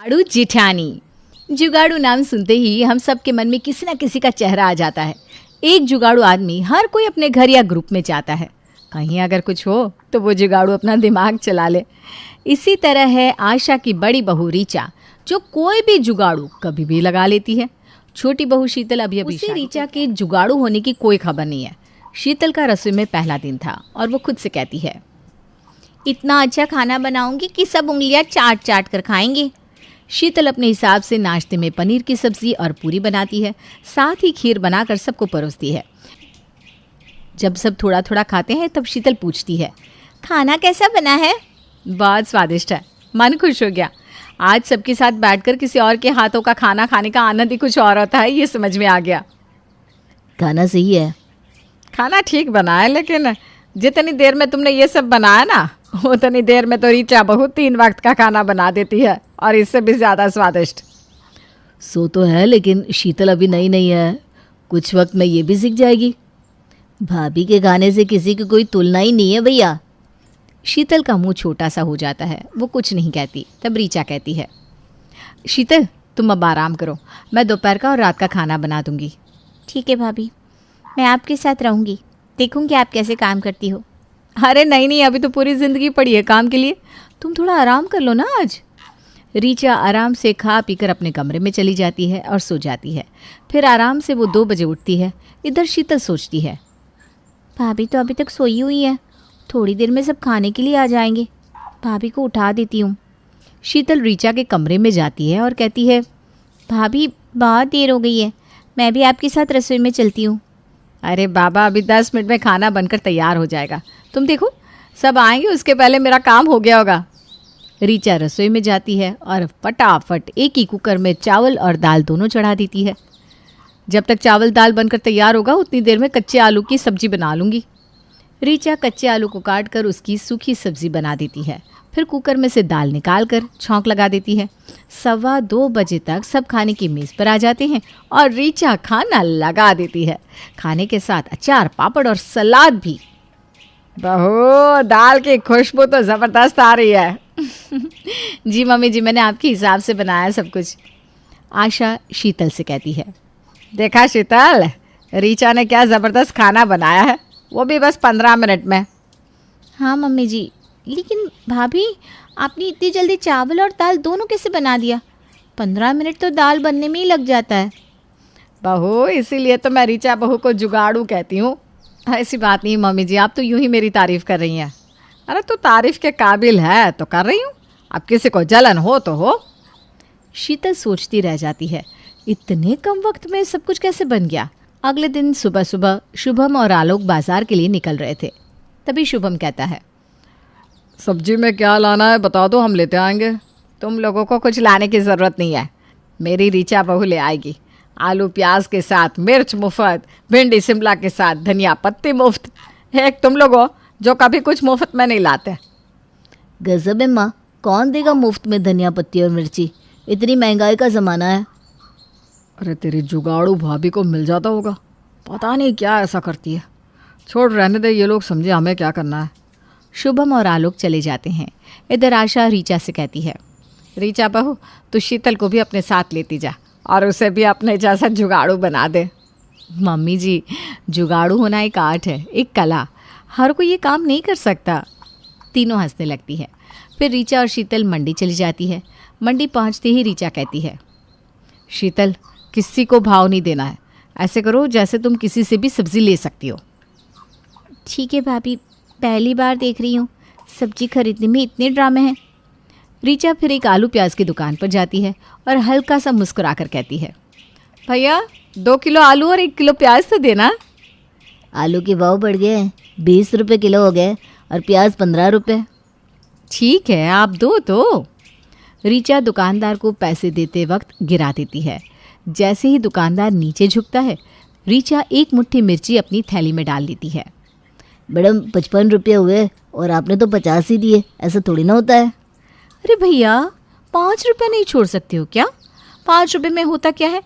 जुगाड़ू जिठानी। जुगाड़ू नाम सुनते ही हम सब के मन में किसी न किसी का चेहरा आ जाता है। एक जुगाड़ू आदमी हर कोई अपने घर या ग्रुप में चाहता है, कहीं अगर कुछ हो तो वो जुगाड़ू अपना दिमाग चला ले। इसी तरह है आशा की बड़ी बहू रीचा, जो कोई भी जुगाड़ू कभी भी लगा लेती है। छोटी बहू शीतल अभी रीचा के जुगाड़ू होने की कोई खबर नहीं है। शीतल का रसोई में पहला दिन था और वो खुद से कहती है, इतना अच्छा खाना बनाऊंगी कि सब उंगलियां चाट चाट कर खाएंगे। शीतल अपने हिसाब से नाश्ते में पनीर की सब्जी और पूरी बनाती है, साथ ही खीर बनाकर सबको परोसती है। जब सब थोड़ा थोड़ा खाते हैं तब शीतल पूछती है, खाना कैसा बना है? बहुत स्वादिष्ट है, मन खुश हो गया। आज सबके साथ बैठकर किसी और के हाथों का खाना खाने का आनंद ही कुछ और होता है, ये समझ में आ गया। खाना सही है। खाना ठीक बना है, लेकिन जितनी देर में तुमने ये सब बनाया ना, उतनी देर में तो रीचा बहू 3 वक्त का खाना बना देती है, और इससे भी ज़्यादा स्वादिष्ट। सो तो है, लेकिन शीतल अभी नई नहीं है, कुछ वक्त में ये भी सीख जाएगी। भाभी के खाने से किसी की कोई तुलना ही नहीं है भैया। शीतल का मुंह छोटा सा हो जाता है, वो कुछ नहीं कहती। तब रीचा कहती है, शीतल तुम अब आराम करो, मैं दोपहर का और रात का खाना बना दूंगी। ठीक है भाभी, मैं आपके साथ रहूँगी, देखूँगी आप कैसे काम करती हो। अरे नहीं, अभी तो पूरी ज़िंदगी पड़ी है काम के लिए, तुम थोड़ा आराम कर लो ना आज। रीचा आराम से खा पीकर अपने कमरे में चली जाती है और सो जाती है। फिर आराम से वो 2 बजे उठती है। इधर शीतल सोचती है, भाभी तो अभी तक सोई हुई है, थोड़ी देर में सब खाने के लिए आ जाएंगे, भाभी को उठा देती हूँ। शीतल रीचा के कमरे में जाती है और कहती है, भाभी बहुत देर हो गई है, मैं भी आपके साथ रसोई में चलती हूँ। अरे बाबा, अभी 10 मिनट में खाना बनकर तैयार हो जाएगा, तुम देखो सब आएंगे उसके पहले मेरा काम हो गया होगा। रीचा रसोई में जाती है और फटाफट एक ही कुकर में चावल और दाल दोनों चढ़ा देती है। जब तक चावल दाल बनकर तैयार होगा उतनी देर में कच्चे आलू की सब्जी बना लूँगी। रीचा कच्चे आलू को काट कर उसकी सूखी सब्जी बना देती है। फिर कुकर में से दाल निकाल कर छौंक लगा देती है। 2:15 बजे तक सब खाने की मेज़ पर आ जाते हैं और रीचा खाना लगा देती है, खाने के साथ अचार, पापड़ और सलाद भी। बहू, दाल की खुशबू तो ज़बरदस्त आ रही है। जी मम्मी जी, मैंने आपके हिसाब से बनाया सब कुछ। आशा शीतल से कहती है, देखा शीतल, रीचा ने क्या ज़बरदस्त खाना बनाया है, वो भी बस 15 मिनट में। हाँ मम्मी जी, लेकिन भाभी आपने इतनी जल्दी चावल और दाल दोनों कैसे बना दिया? 15 मिनट तो दाल बनने में ही लग जाता है। बहू, इसीलिए तो मैं रीचा बहू को जुगाड़ू कहती हूँ। ऐसी बात नहीं मम्मी जी, आप तो यूं ही मेरी तारीफ़ कर रही हैं। अरे तो तारीफ़ के काबिल है तो कर रही हूँ, अब किसी को जलन हो तो हो। शीतल सोचती रह जाती है, इतने कम वक्त में सब कुछ कैसे बन गया। अगले दिन सुबह सुबह शुभम और आलोक बाजार के लिए निकल रहे थे। तभी शुभम कहता है, सब्जी में क्या लाना है बता दो, हम लेते आएंगे। तुम लोगों को कुछ लाने की ज़रूरत नहीं है, मेरी रीचा बहू ले आएगी। आलू प्याज के साथ मिर्च मुफ्त, भिंडी शिमला के साथ धनिया पत्ती मुफ्त। एक तुम लोगों जो कभी कुछ मुफ्त में नहीं लाते। गजब है माँ, कौन देगा मुफ्त में धनिया पत्ती और मिर्ची, इतनी महंगाई का ज़माना है। अरे तेरी जुगाड़ू भाभी को मिल जाता होगा, पता नहीं क्या ऐसा करती है। छोड़, रहने दे, ये लोग समझे हमें क्या करना है। शुभम और आलोक चले जाते हैं। इधर आशा रीचा से कहती है, रीचा बहू तू शीतल को भी अपने साथ लेती जा और उसे भी अपने जैसा जुगाड़ू बना दे। मम्मी जी, जुगाड़ू होना एक आर्ट है, एक कला, हर कोई ये काम नहीं कर सकता। तीनों हंसने लगती है। फिर रीचा और शीतल मंडी चली जाती है। मंडी पहुंचते ही रीचा कहती है, शीतल किसी को भाव नहीं देना है, ऐसे करो जैसे तुम किसी से भी सब्ज़ी ले सकती हो। ठीक है भाभी, पहली बार देख रही हूँ, सब्जी खरीदने में इतने ड्रामे हैं। रीचा फिर एक आलू प्याज की दुकान पर जाती है और हल्का सा मुस्कुरा कर कहती है, भैया 2 किलो आलू और 1 किलो प्याज तो देना। आलू के भाव बढ़ गए, 20 रुपये किलो हो गए और प्याज 15 रुपये। ठीक है, आप दो तो। रीचा दुकानदार को पैसे देते वक्त गिरा देती है। जैसे ही दुकानदार नीचे झुकता है, रीचा एक मुट्ठी मिर्ची अपनी थैली में डाल देती है। मैडम 55 रुपये हुए और आपने तो 50 ही दिए, ऐसा थोड़ी ना होता है। अरे भैया, 5 रुपये नहीं छोड़ सकते हो क्या? 5 रुपये में होता क्या है,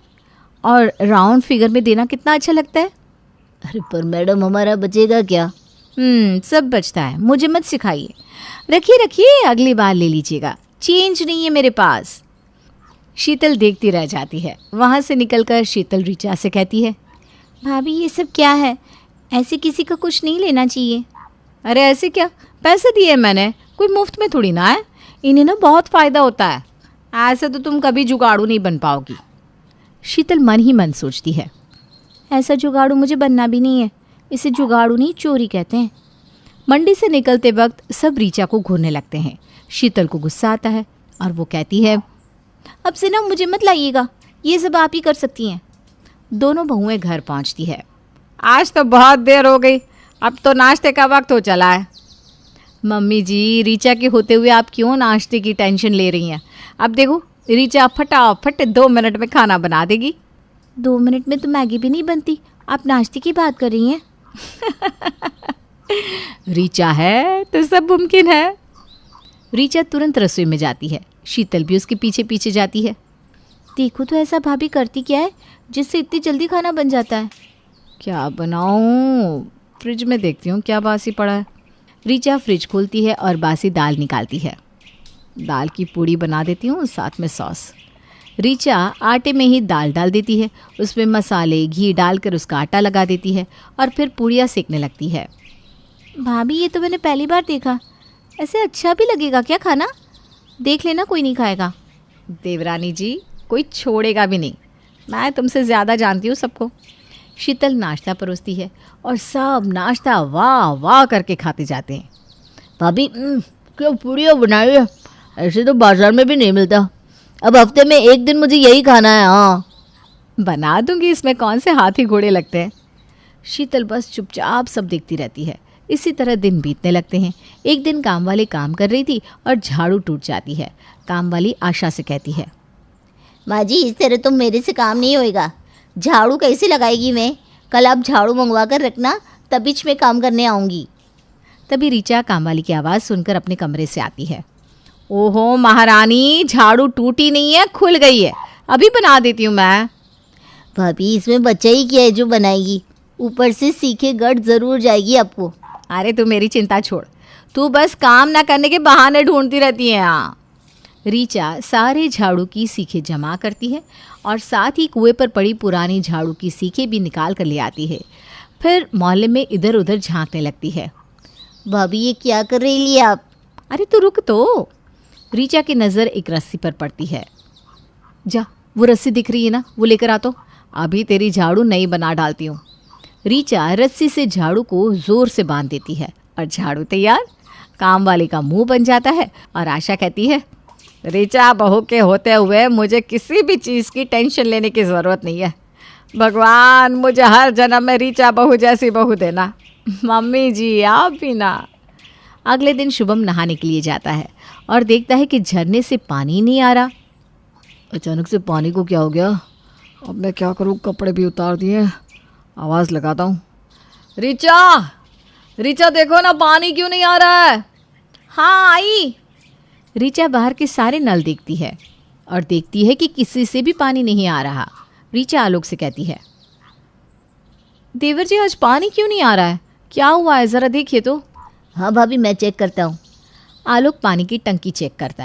और राउंड फिगर में देना कितना अच्छा लगता है। अरे पर मैडम हमारा बचेगा क्या? सब बचता है, मुझे मत सिखाइए। रखिए रखिए, अगली बार ले लीजिएगा, चेंज नहीं है मेरे पास। शीतल देखती रह जाती है। वहाँ से निकलकर शीतल ऋचा से कहती है, भाभी ये सब क्या है? ऐसे किसी का कुछ नहीं लेना चाहिए। अरे ऐसे क्या, पैसे दिए मैंने, कोई मुफ्त में थोड़ी ना है। इन्हें ना बहुत फ़ायदा होता है, ऐसे तो तुम कभी जुगाड़ू नहीं बन पाओगी। शीतल मन ही मन सोचती है, ऐसा जुगाड़ू मुझे बनना भी नहीं है। इसे जुगाड़ू नहीं, चोरी कहते हैं। मंडी से निकलते वक्त सब ऋचा को घूरने लगते हैं। शीतल को गुस्सा आता है और वो कहती है, अब से ना मुझे मत लाइएगा, ये सब आप ही कर सकती हैं। दोनों बहुएं घर पहुंचती है। आज तो बहुत देर हो गई, अब तो नाश्ते का वक्त हो चला है। मम्मी जी, ऋचा के होते हुए आप क्यों नाश्ते की टेंशन ले रही हैं? अब देखो, ऋचा फटाफट 2 मिनट में खाना बना देगी। 2 मिनट में तो मैगी भी नहीं बनती, आप नाश्ते की बात कर रही हैं। ऋचा है तो सब मुमकिन है। ऋचा तुरंत रसोई में जाती है। शीतल भी उसके पीछे पीछे जाती है। देखो तो ऐसा भाभी करती क्या है जिससे इतनी जल्दी खाना बन जाता है। क्या बनाऊं? फ्रिज में देखती हूँ क्या बासी पड़ा है। ऋचा फ्रिज खोलती है और बासी दाल निकालती है। दाल की पूड़ी बना देती हूँ, साथ में सॉस। ऋचा आटे में ही दाल डाल देती है, उसमें मसाले घी डालकर उसका आटा लगा देती है और फिर पूड़ियाँ सेकने लगती है। भाभी ये तो मैंने पहली बार देखा, ऐसे अच्छा भी लगेगा क्या खाना? देख लेना, कोई नहीं खाएगा। देवरानी जी, कोई छोड़ेगा भी नहीं, मैं तुमसे ज़्यादा जानती हूँ सबको। शीतल नाश्ता परोसती है और सब नाश्ता वाह वाह करके खाते जाते हैं। भाभी क्या पूड़ियाँ बनाई है, ऐसे तो बाजार में भी नहीं मिलता। अब हफ्ते में 1 दिन मुझे यही खाना है। हाँ बना दूंगी, इसमें कौन से हाथी घोड़े लगते हैं। शीतल बस चुपचाप सब देखती रहती है। इसी तरह दिन बीतने लगते हैं। एक दिन काम वाली काम कर रही थी और झाड़ू टूट जाती है। काम वाली आशा से कहती है, माँ जी, इस तरह तो मेरे से काम नहीं होएगा। झाड़ू कैसे लगाएगी मैं? कल आप झाड़ू मंगवा कर रखना, तभी मैं काम करने आऊँगी। तभी ऋचा काम वाली की आवाज़ सुनकर अपने कमरे से आती है। ओहो महारानी, झाड़ू टूटी नहीं है, खुल गई है, अभी बना देती हूँ मैं। भाभी इसमें बच्चा ही क्या है जो बनाएगी? ऊपर से सीखे गट ज़रूर जाएगी आपको। अरे तू मेरी चिंता छोड़, तू बस काम ना करने के बहाने ढूंढती रहती है। हाँ। ऋचा सारे झाड़ू की सीखें जमा करती है और साथ ही कुएं पर पड़ी पुरानी झाड़ू की सीखें भी निकाल कर ले आती है। फिर मोहल्ले में इधर उधर झांकने लगती है। भाभी ये क्या कर रही है आप? अरे तू रुक तो। ऋचा की नज़र एक रस्सी पर पड़ती है। जा, वो रस्सी दिख रही है ना, वो लेकर आ तो, अभी तेरी झाड़ू नई बना डालती हूँ। ऋचा रस्सी से झाड़ू को जोर से बांध देती है और झाड़ू तैयार। काम वाले का मुंह बन जाता है और आशा कहती है, ऋचा बहू के होते हुए मुझे किसी भी चीज़ की टेंशन लेने की ज़रूरत नहीं है। भगवान मुझे हर जन्म में ऋचा बहू जैसी बहू देना। मम्मी जी आप भी ना। अगले दिन शुभम नहाने के लिए जाता है और देखता है कि झरने से पानी नहीं आ रहा। अचानक से पानी को क्या हो गया? अब मैं क्या करूँ, कपड़े भी उतार दिए। आवाज़ लगाता हूँ, ऋचा, ऋचा देखो ना, पानी क्यों नहीं आ रहा है? हाँ आई। ऋचा बाहर के सारे नल देखती है और देखती है कि किसी से भी पानी नहीं आ रहा। ऋचा आलोक से कहती है, देवर जी आज पानी क्यों नहीं आ रहा है, क्या हुआ है, ज़रा देखिए तो। हाँ भाभी मैं चेक करता हूँ। आलोक पानी की टंकी चेक करता है।